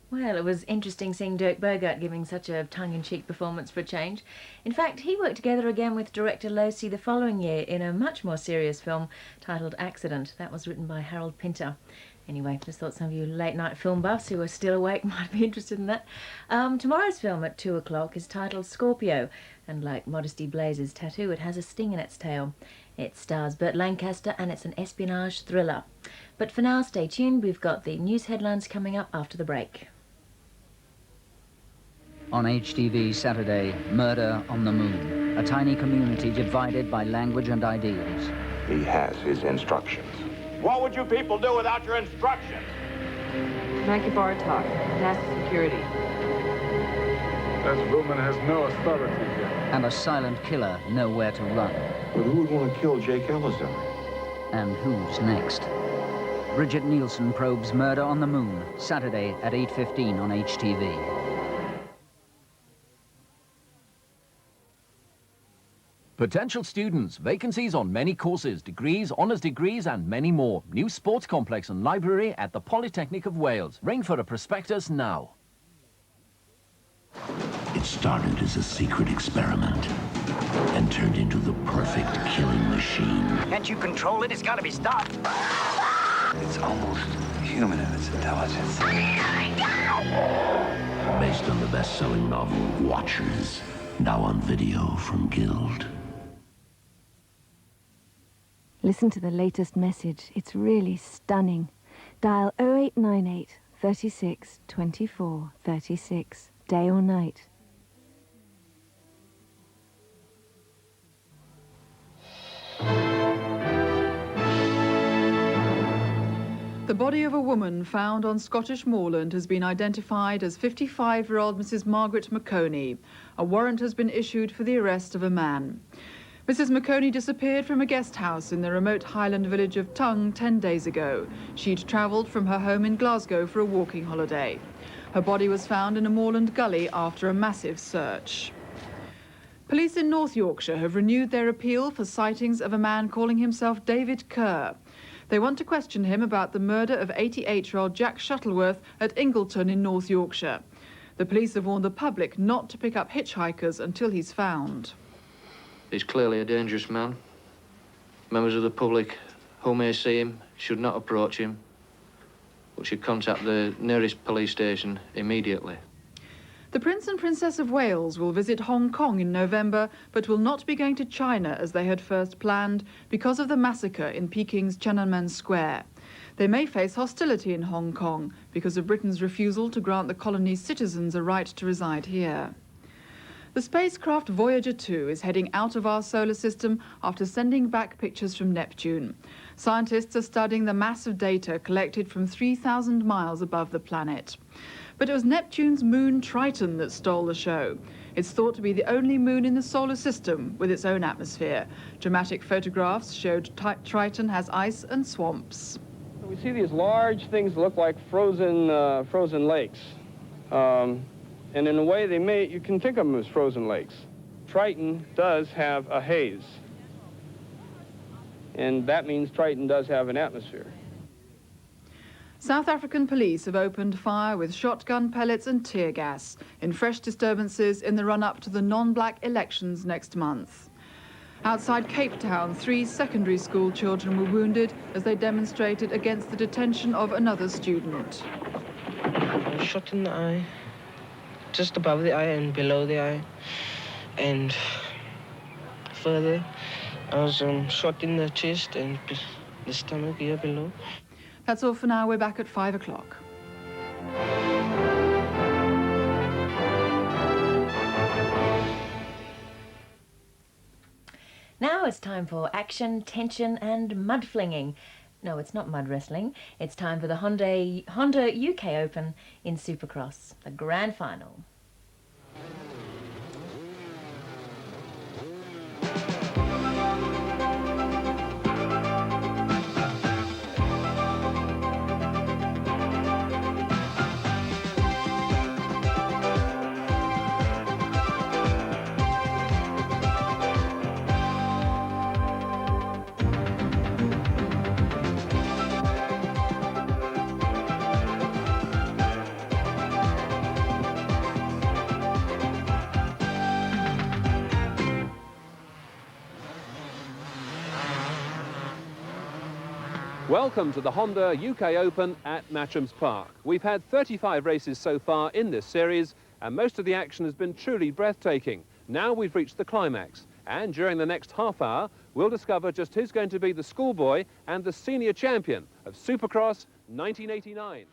Well, it was interesting seeing Dirk Bogarde giving such a tongue-in-cheek performance for a change. In fact, he worked together again with director Losi the following year in a much more serious film titled Accident. That was written by Harold Pinter. Anyway, just thought some of you late-night film buffs who are still awake might be interested in that. Tomorrow's film at 2 o'clock is titled Scorpio, and like Modesty Blaze's tattoo, it has a sting in its tail. It stars Burt Lancaster and it's an espionage thriller. But for now, stay tuned. We've got the news headlines coming up after the break. On HTV Saturday, Murder on the Moon, a tiny community divided by language and ideals. He has his instructions. What would you people do without your instructions? Nike Bartok, NASA Security. That woman has no authority here. And a silent killer nowhere to run. But who would want to kill Jake Elizar? And who's next? Bridget Nielsen probes Murder on the Moon, Saturday at 8:15 on HTV. Potential students, vacancies on many courses, degrees, honours degrees and many more. New sports complex and library at the Polytechnic of Wales. Ring for a prospectus now. It started as a secret experiment and turned into the perfect killing machine. Can't you control it? It's got to be stopped. It's almost human in its intelligence. Based on the best-selling novel Watchers, now on video from Guild. Listen to the latest message. It's really stunning. Dial 0898 36 24 36, day or night. The body of a woman found on Scottish moorland has been identified as 55-year-old Mrs. Margaret McConey. A warrant has been issued for the arrest of a man. Mrs. McConey disappeared from a guest house in the remote Highland village of Tongue 10 days ago. She'd travelled from her home in Glasgow for a walking holiday. Her body was found in a moorland gully after a massive search. Police in North Yorkshire have renewed their appeal for sightings of a man calling himself David Kerr. They want to question him about the murder of 88-year-old Jack Shuttleworth at Ingleton in North Yorkshire. The police have warned the public not to pick up hitchhikers until he's found. He's clearly a dangerous man. Members of the public who may see him should not approach him, but should contact the nearest police station immediately. The Prince and Princess of Wales will visit Hong Kong in November, but will not be going to China as they had first planned because of the massacre in Peking's Tiananmen Square. They may face hostility in Hong Kong because of Britain's refusal to grant the colony's citizens a right to reside here. The spacecraft Voyager 2 is heading out of our solar system after sending back pictures from Neptune. Scientists are studying the massive data collected from 3,000 miles above the planet. But it was Neptune's moon Triton that stole the show. It's thought to be the only moon in the solar system with its own atmosphere. Dramatic photographs showed Triton has ice and swamps. We see these large things that look like frozen lakes. And in a way, you can think of them as frozen lakes. Triton does have a haze. And that means Triton does have an atmosphere. South African police have opened fire with shotgun pellets and tear gas in fresh disturbances in the run-up to the non-black elections next month. Outside Cape Town, 3 secondary school children were wounded as they demonstrated against the detention of another student. I was shot in the eye, just above the eye and below the eye, and further I was shot in the chest and the stomach here below. That's all for now. We're back at 5 o'clock. Now it's time for action, tension and mud flinging. No, it's not mud wrestling. It's time for the Honda UK Open in Supercross, the grand final. Welcome to the Honda UK Open at Matcham's Park. We've had 35 races so far in this series, and most of the action has been truly breathtaking. Now we've reached the climax, and during the next half hour, we'll discover just who's going to be the schoolboy and the senior champion of Supercross 1989.